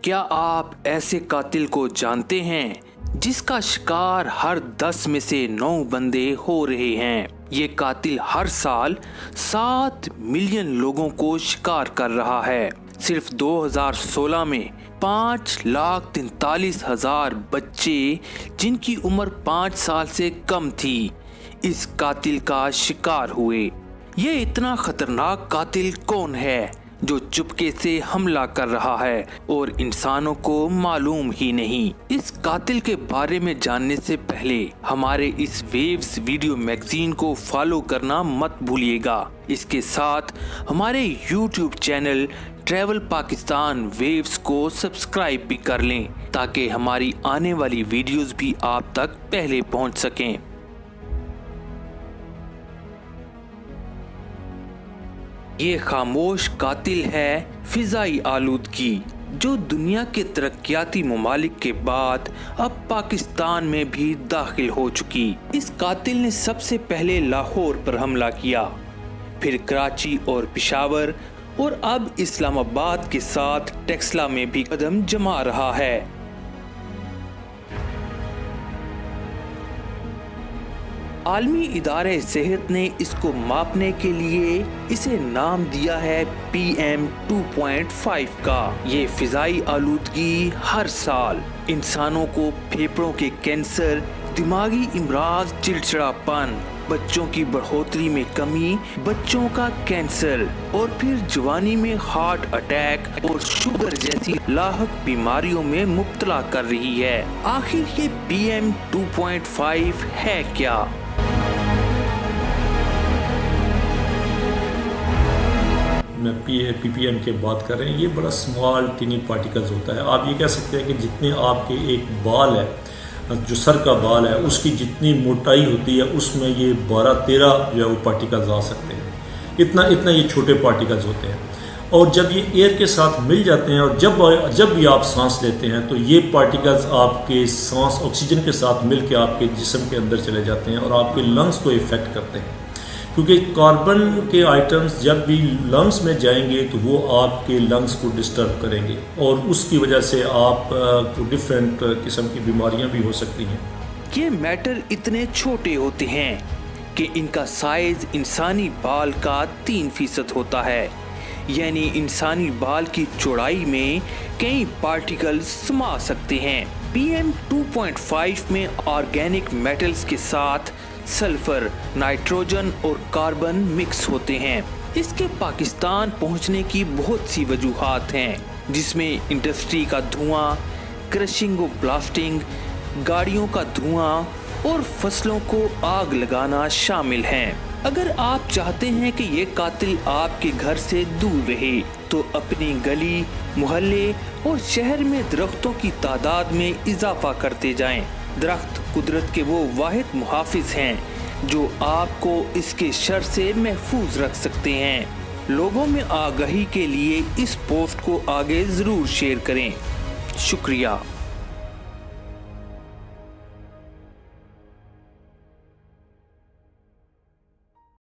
क्या आप ऐसे कातिल को जानते हैं जिसका शिकार हर 10 में से 9 बंदे हो रहे हैं? ये कातिल हर साल 7 मिलियन लोगों को शिकार कर रहा है। सिर्फ 2016 में 5,43,000 बच्चे जिनकी उम्र 5 साल से कम थी इस कातिल का शिकार हुए। ये इतना खतरनाक कातिल कौन है जो चुपके से हमला कर रहा है और इंसानों को मालूम ही नहीं? इस कातिल के बारे में जानने से पहले हमारे इस वेव्स वीडियो मैगजीन को फॉलो करना मत भूलिएगा। इसके साथ हमारे YouTube channel travel Pakistan waves को सब्सक्राइब भी कर लें ताकि हमारी आने वाली वीडियोस भी आप तक पहले पहुंच सकें। ये खामोश कातिल है फिजाई आलूदगी, जो दुनिया के तरक्याती ममालिक के बाद अब पाकिस्तान में भी दाखिल हो चुकी। इस कातिल ने सबसे पहले लाहौर पर हमला किया, फिर कराची और पेशावर और अब इस्लामाबाद के साथ टेक्सला में भी कदम जमा रहा है। आलमी इदारे सेहत ने इसको मापने के लिए इसे नाम दिया है PM 2.5 का। ये फिजाई आलूदगी हर साल इंसानों को फेफड़ों के कैंसर, दिमागी इमराज, चिड़चिड़ापन, बच्चों की बढ़ोतरी में कमी, बच्चों का कैंसर और फिर जवानी में हार्ट अटैक और शुगर जैसी लाहक बीमारियों में मुब्तला कर रही है। आखिर ये PM 2.5 है क्या? में PPM की बात कर रहे हैं। ये बड़ा स्मॉल टिनी पार्टिकल्स होता है। आप ये कह सकते हैं कि जितने आपके एक बाल है, जो सर का बाल है, उसकी जितनी मोटाई होती है उसमें ये 12-13 जो है वो पार्टिकल्स आ सकते हैं। इतना ये छोटे पार्टिकल्स होते हैं और जब ये एयर के साथ मिल जाते हैं और जब भी आप सांस लेते हैं तो ये पार्टिकल्स आपके सांस ऑक्सीजन के साथ मिल के आपके जिस्म के अंदर चले जाते हैं और आपके लंग्स को इफ़ेक्ट करते हैं, क्योंकि कार्बन के आइटम्स जब भी लंग्स में जाएंगे तो वो आपके लंग्स को डिस्टर्ब करेंगे और उसकी वजह से आप डिफरेंट किस्म की बीमारियां भी हो सकती हैं। ये मैटर इतने छोटे होते हैं कि इनका साइज इंसानी बाल का 3% होता है, यानी इंसानी बाल की चौड़ाई में कई पार्टिकल्स समा सकते हैं। PM 2.5 में ऑर्गेनिक मेटल्स के साथ सल्फर, नाइट्रोजन और कार्बन मिक्स होते हैं। इसके पाकिस्तान पहुंचने की बहुत सी वजूहात हैं, जिसमें इंडस्ट्री का धुआं, क्रशिंग और ब्लास्टिंग, गाड़ियों का धुआं और फसलों को आग लगाना शामिल हैं। अगर आप चाहते हैं कि ये कातिल आपके घर से दूर रहे तो अपनी गली, मोहल्ले और शहर में दरख्तों की तादाद में इजाफा करते जाएं। दरख्त कुदरत के वो वाहिद मुहाफिज हैं जो आपको इसके शर से महफूज रख सकते हैं। लोगों में आगाही के लिए इस पोस्ट को आगे जरूर शेयर करें। शुक्रिया।